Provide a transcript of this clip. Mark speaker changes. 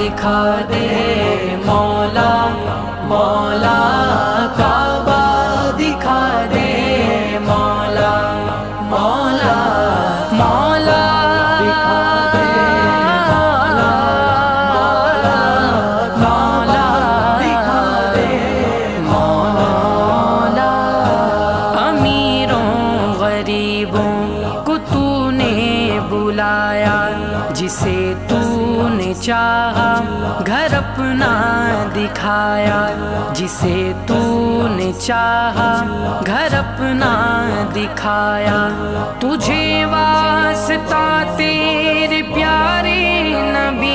Speaker 1: दिखा दे मौला, मौला काबा दिखा दे मौला, मौला मौला दिखा दे मौला, मौला दिखा दे मौला। अमीरों गरीबों को तूने बुलाया, जिसे तूने चाहा घर अपना दिखाया, जिसे तूने चाहा घर अपना दिखाया। तुझे वास्ता तेरे प्यारे नबी